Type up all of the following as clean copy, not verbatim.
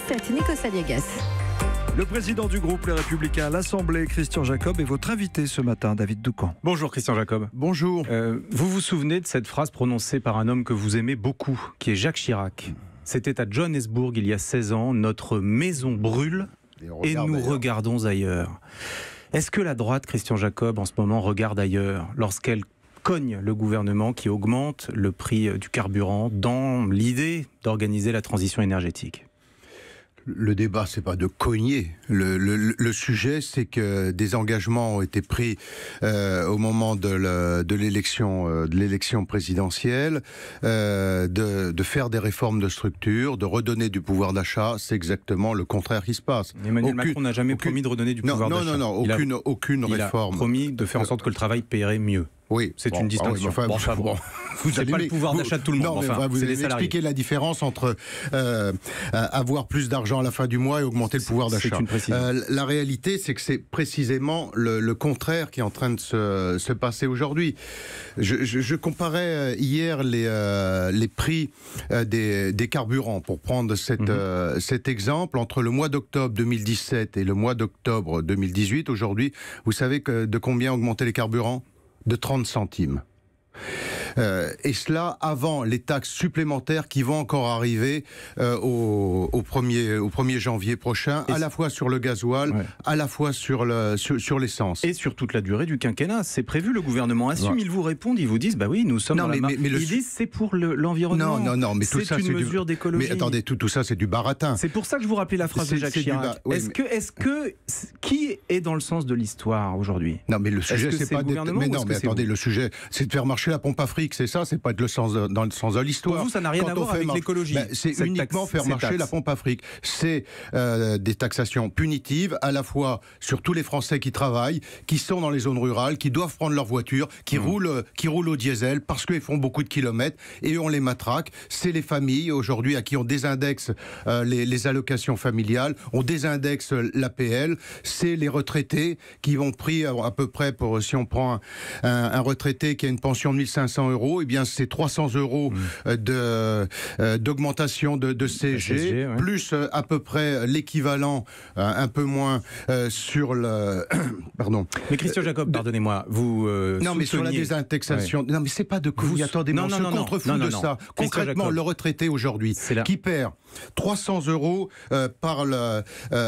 17, Nico Saliegas. Le président du groupe Les Républicains à l'Assemblée, Christian Jacob, est votre invité ce matin, David Doucan. Bonjour Christian Jacob. Bonjour. Vous vous souvenez de cette phrase prononcée par un homme que vous aimez beaucoup, qui est Jacques Chirac. C'était à Johannesburg il y a 16 ans, notre maison brûle et nous regardons ailleurs. Est-ce que la droite, Christian Jacob, en ce moment regarde ailleurs lorsqu'elle cogne le gouvernement qui augmente le prix du carburant dans l'idée d'organiser la transition énergétique ? Le débat, c'est pas de cogner. Le sujet, c'est que des engagements ont été pris au moment de l'élection présidentielle, de faire des réformes de structure, de redonner du pouvoir d'achat. C'est exactement le contraire qui se passe. Emmanuel Macron n'a jamais promis de redonner du pouvoir d'achat. Non, aucune réforme. Il a promis de faire en sorte que le travail paierait mieux. Oui, c'est une distinction. Vous n'avez pas le pouvoir d'achat de tout le monde. Vous allez expliquer la différence entre avoir plus d'argent à la fin du mois et augmenter le pouvoir d'achat. La réalité, c'est que c'est précisément le contraire qui est en train de se passer aujourd'hui. Je comparais hier les prix des carburants, pour prendre cet exemple. Entre le mois d'octobre 2017 et le mois d'octobre 2018, aujourd'hui, vous savez de combien augmentaient les carburants ? De 30 centimes. Et cela avant les taxes supplémentaires qui vont encore arriver au 1er janvier prochain, à la fois sur le gasoil, à la fois sur l'essence. Et sur toute la durée du quinquennat. C'est prévu, le gouvernement assume, ils vous répondent, ils vous disent, bah oui, nous sommes dans la marque. Ils disent, c'est pour l'environnement. Non, mais tout ça, c'est une mesure d'écologie. Mais attendez, tout ça, c'est du baratin. C'est pour ça que je vous rappelais la phrase de Jacques Chirac. Qui est dans le sens de l'histoire aujourd'hui ? Non, mais le sujet, c'est pas attendez, le sujet, c'est de faire marcher la pompe à fric, c'est ça, c'est pas dans le sens de l'histoire. Pour vous, ça n'a rien à voir avec l'écologie. C'est uniquement faire marcher la pompe à fric. C'est des taxations punitives, à la fois sur tous les Français qui travaillent, qui sont dans les zones rurales, qui doivent prendre leur voiture, qui roulent au diesel parce qu'ils font beaucoup de kilomètres et on les matraque. C'est les familles aujourd'hui à qui on désindexe les allocations familiales, on désindexe l'APL. C'est les retraités qui vont pris à peu près, si on prend un retraité qui a une pension de 1500 €, eh bien c'est 300 € d'augmentation de CSG, plus à peu près l'équivalent, un peu moins sur le... Pardon. Mais Christian Jacob, pardonnez-moi, vous non, mais sur la désindexation... Non, mais c'est pas de... Attendez, on se contrefout de ça. Concrètement, le retraité aujourd'hui, qui perd 300 € par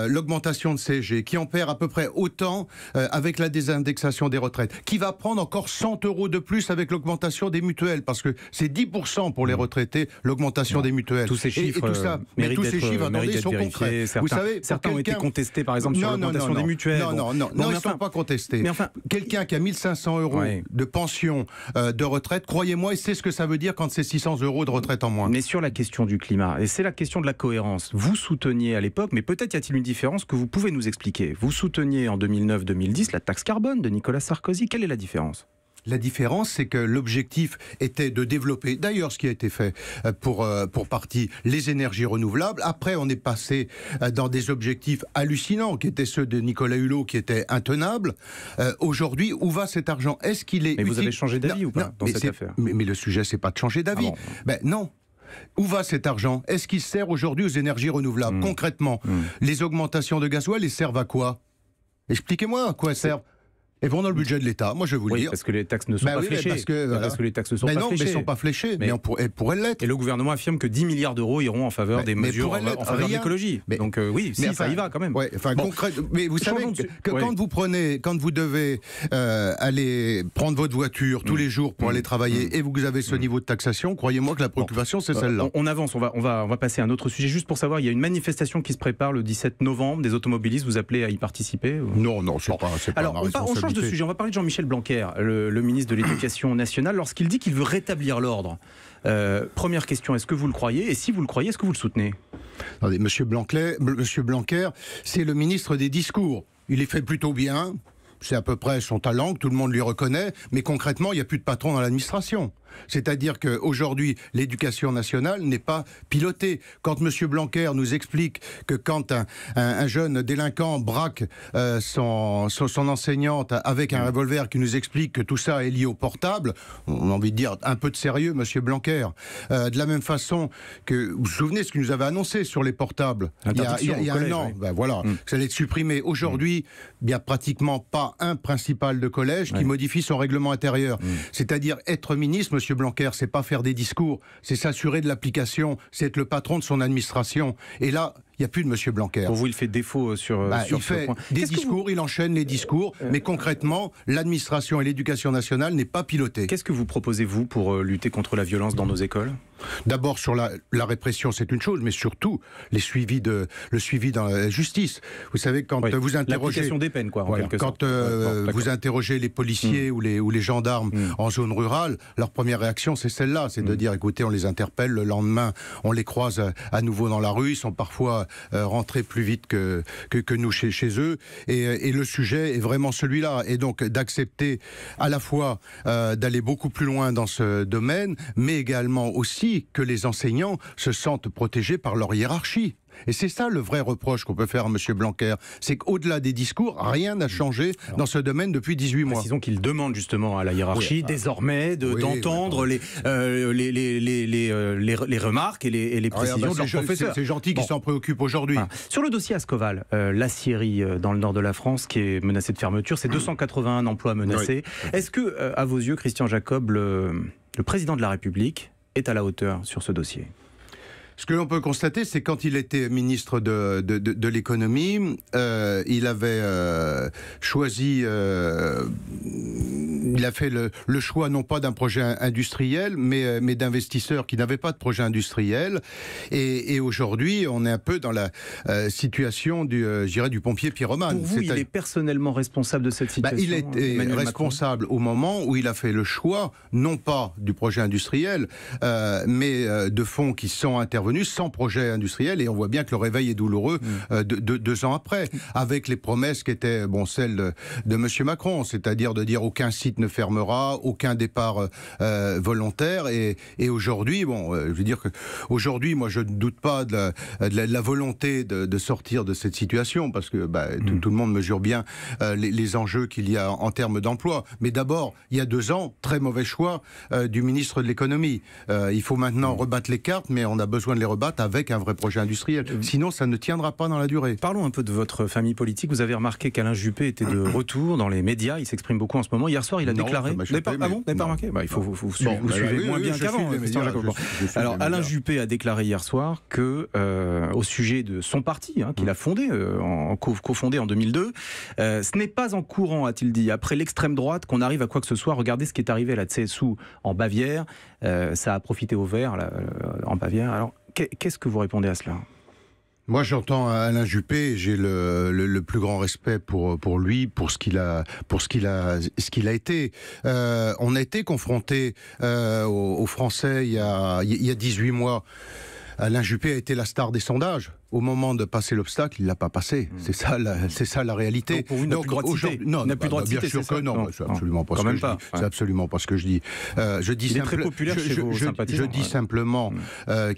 l'augmentation de CSG, qui en perd à peu près autant avec la désindexation des retraites, qui va prendre encore 100 € de plus avec l'augmentation des mutuelles, parce que c'est 10% pour les retraités, l'augmentation des mutuelles. Tous ces chiffres, tous ces chiffres, attendez, sont concrets. Vous savez, certains ont été contestés, par exemple, sur l'augmentation des mutuelles. Non, ils ne sont pas contestés. Mais enfin, quelqu'un qui a 1500 € de pension de retraite, croyez-moi, il sait ce que ça veut dire quand c'est 600 € de retraite en moins. Mais sur la question du climat, et c'est la question de la cohérence, vous souteniez à l'époque, mais peut-être y a-t-il une différence que vous pouvez nous expliquer. Vous souteniez en 2009-2010 la taxe carbone de Nicolas Sarkozy. Quelle est la différence ? La différence, c'est que l'objectif était de développer, d'ailleurs ce qui a été fait pour partie, les énergies renouvelables. Après, on est passé dans des objectifs hallucinants, qui étaient ceux de Nicolas Hulot, qui étaient intenables. Aujourd'hui, où va cet argent ? Est-ce qu'il est utile ? Vous avez changé d'avis ou pas dans cette affaire ? Mais le sujet, c'est pas de changer d'avis. Non. Où va cet argent ? Est-ce qu'il sert aujourd'hui aux énergies renouvelables ? Concrètement, les augmentations de gasoil, elles servent à quoi ? Expliquez-moi à quoi elles servent. Et vont dans le budget de l'État, moi je vais vous le dire. Parce que les taxes ne sont pas fléchées. Parce que les taxes ne sont pas fléchées. Mais elles ne sont pas fléchées, mais elles pourraient l'être. Et le gouvernement affirme que 10 milliards d'euros iront en faveur des mesures en faveur de l'écologie. Donc oui, ça y va quand même. Mais vous savez que quand vous devez aller prendre votre voiture tous les jours pour aller travailler et vous avez ce niveau de taxation, croyez-moi que la préoccupation c'est celle-là. On avance, on va passer à un autre sujet. Juste pour savoir, il y a une manifestation qui se prépare le 17 novembre. Des automobilistes, vous appelez à y participer ? Non, c'est pas ma responsabilité. De sujet. On va parler de Jean-Michel Blanquer, le ministre de l'Éducation nationale, lorsqu'il dit qu'il veut rétablir l'ordre. Première question, est-ce que vous le croyez ? Et si vous le croyez, est-ce que vous le soutenez ? Attendez, Monsieur Blanquer, c'est le ministre des discours. Il les fait plutôt bien. C'est à peu près son talent que tout le monde lui reconnaît, mais concrètement, il n'y a plus de patron dans l'administration. C'est-à-dire qu'aujourd'hui, l'éducation nationale n'est pas pilotée. Quand M. Blanquer nous explique que quand un jeune délinquant braque son enseignante avec un revolver, qui nous explique que tout ça est lié au portable, on a envie de dire un peu de sérieux, M. Blanquer. De la même façon que, vous vous souvenez ce qu'il nous avait annoncé sur les portables il y a un an, ben voilà, ça allait être supprimé. Aujourd'hui, il n'y a pratiquement pas un principal de collège qui modifie son règlement intérieur. C'est-à-dire être ministre, M. Blanquer, c'est pas faire des discours, c'est s'assurer de l'application, c'est être le patron de son administration. Et là, il n'y a plus de M. Blanquer. Pour vous, il fait défaut sur il ce fait point. des discours, il enchaîne les discours, mais concrètement, l'administration et l'éducation nationale n'est pas pilotée. Qu'est-ce que vous proposez, vous, pour lutter contre la violence dans nos écoles ? D'abord, sur la répression, c'est une chose, mais surtout, le suivi dans la justice. Vous savez, quand vous interrogez... L'application des peines, quoi, en quelque sorte. Quand vous interrogez les policiers ou les gendarmes en zone rurale, leur première réaction, c'est celle-là, c'est de dire, écoutez, on les interpelle, le lendemain, on les croise à nouveau dans la rue, ils sont parfois rentrés plus vite que nous chez eux, et le sujet est vraiment celui-là. Et donc, d'accepter à la fois d'aller beaucoup plus loin dans ce domaine, mais également aussi que les enseignants se sentent protégés par leur hiérarchie. Et c'est ça le vrai reproche qu'on peut faire à M. Blanquer, c'est qu'au-delà des discours, rien n'a changé dans ce domaine depuis 18 mois. Précisons qu'il demande justement à la hiérarchie désormais d'entendre les remarques et les précisions de leurs professeurs. C'est gentil qu'ils s'en préoccupent aujourd'hui. Sur le dossier Ascoval, l'aciérie dans le nord de la France qui est menacée de fermeture, c'est 281 emplois menacés. Est-ce que, à vos yeux, Christian Jacob, le président de la République est à la hauteur sur ce dossier ? Ce que l'on peut constater, c'est quand il était ministre de l'économie, il avait choisi, il a fait le choix non pas d'un projet industriel, mais d'investisseurs qui n'avaient pas de projet industriel. Et aujourd'hui, on est un peu dans la situation du pompier pyromane. Pour vous, il est personnellement responsable de cette situation ? Il était responsable au moment où il a fait le choix, non pas du projet industriel, mais de fonds qui sont intervenus sans projet industriel, et on voit bien que le réveil est douloureux 2 ans après, avec les promesses qui étaient celles de M. Macron, c'est-à-dire de dire aucun site ne fermera, aucun départ volontaire, et aujourd'hui, je veux dire que aujourd'hui, moi je ne doute pas de la volonté de sortir de cette situation, parce que tout le monde mesure bien les enjeux qu'il y a en termes d'emploi. Mais d'abord, il y a 2 ans, très mauvais choix du ministre de l'économie. Il faut maintenant rebattre les cartes, mais on a besoin de les rebattre avec un vrai projet industriel. Sinon, ça ne tiendra pas dans la durée. Parlons un peu de votre famille politique. Vous avez remarqué qu'Alain Juppé était de retour dans les médias. Il s'exprime beaucoup en ce moment. Hier soir, il a déclaré... Vous n'avez pas remarqué ? Vous suivez moins bien qu'avant. Alors, Alain Juppé a déclaré hier soir que, au sujet de son parti, qu'il a fondé, cofondé en 2002, ce n'est pas en courant, a-t-il dit, après l'extrême droite, qu'on arrive à quoi que ce soit. Regardez ce qui est arrivé à la CSU en Bavière. Ça a profité aux Verts en Bavière. Alors, qu'est-ce que vous répondez à cela ? Moi, j'entends Alain Juppé, j'ai le plus grand respect pour lui, pour ce qu'il a été. On a été confronté aux Français il y a 18 mois. Alain Juppé a été la star des sondages. Au moment de passer l'obstacle, il ne l'a pas passé. C'est ça la réalité. Donc pour vous, il n'a plus droit de citer. Non, bien sûr que non. C'est absolument pas ce que je dis. C'est absolument pas ce que je dis. Il est très populaire chez vos sympathisants. Je dis simplement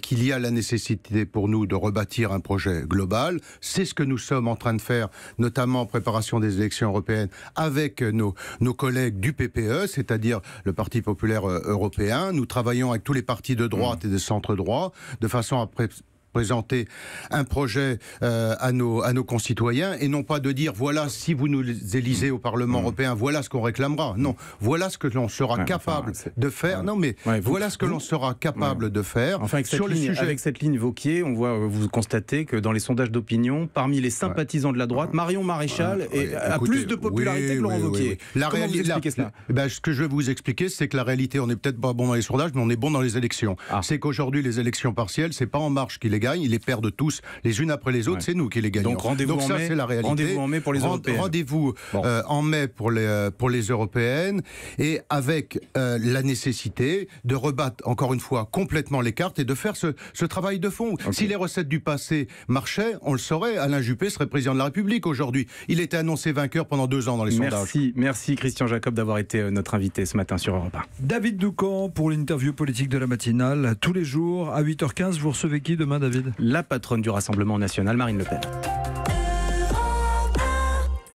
qu'il y a la nécessité pour nous de rebâtir un projet global. C'est ce que nous sommes en train de faire, notamment en préparation des élections européennes, avec nos collègues du PPE, c'est-à-dire le Parti populaire européen. Nous travaillons avec tous les partis de droite et de centre-droit, de façon à présenter un projet à nos concitoyens, et non pas de dire voilà, si vous nous élisez au Parlement européen, voilà ce qu'on réclamera. Non, voilà ce que l'on sera capable de faire. Non, mais voilà ce que l'on sera capable de faire. Enfin, avec cette ligne Wauquiez, vous constatez que dans les sondages d'opinion, parmi les sympathisants de la droite, Marion Maréchal a plus de popularité que Laurent Wauquiez. Comment vous expliquez cela ? Ce que je vais vous expliquer, c'est que la réalité, on n'est peut-être pas bon dans les sondages, mais on est bon dans les élections. C'est qu'aujourd'hui, les élections partielles, c'est pas En Marche qui les gagne, ils les perdent tous les unes après les autres, c'est nous qui les gagnons. Donc rendez-vous en mai. C'est la réalité. Rendez-vous en mai pour les européennes. Rendez-vous en mai pour les européennes, et avec la nécessité de rebattre encore une fois complètement les cartes et de faire ce travail de fond. Okay. Si les recettes du passé marchaient, on le saurait, Alain Juppé serait président de la République aujourd'hui. Il était annoncé vainqueur pendant 2 ans dans les sondages. Merci Christian Jacob d'avoir été notre invité ce matin sur Europe 1. David Doucan pour l'interview politique de la matinale. Tous les jours à 8h15, vous recevez qui demain, David ? La patronne du Rassemblement national, Marine Le Pen.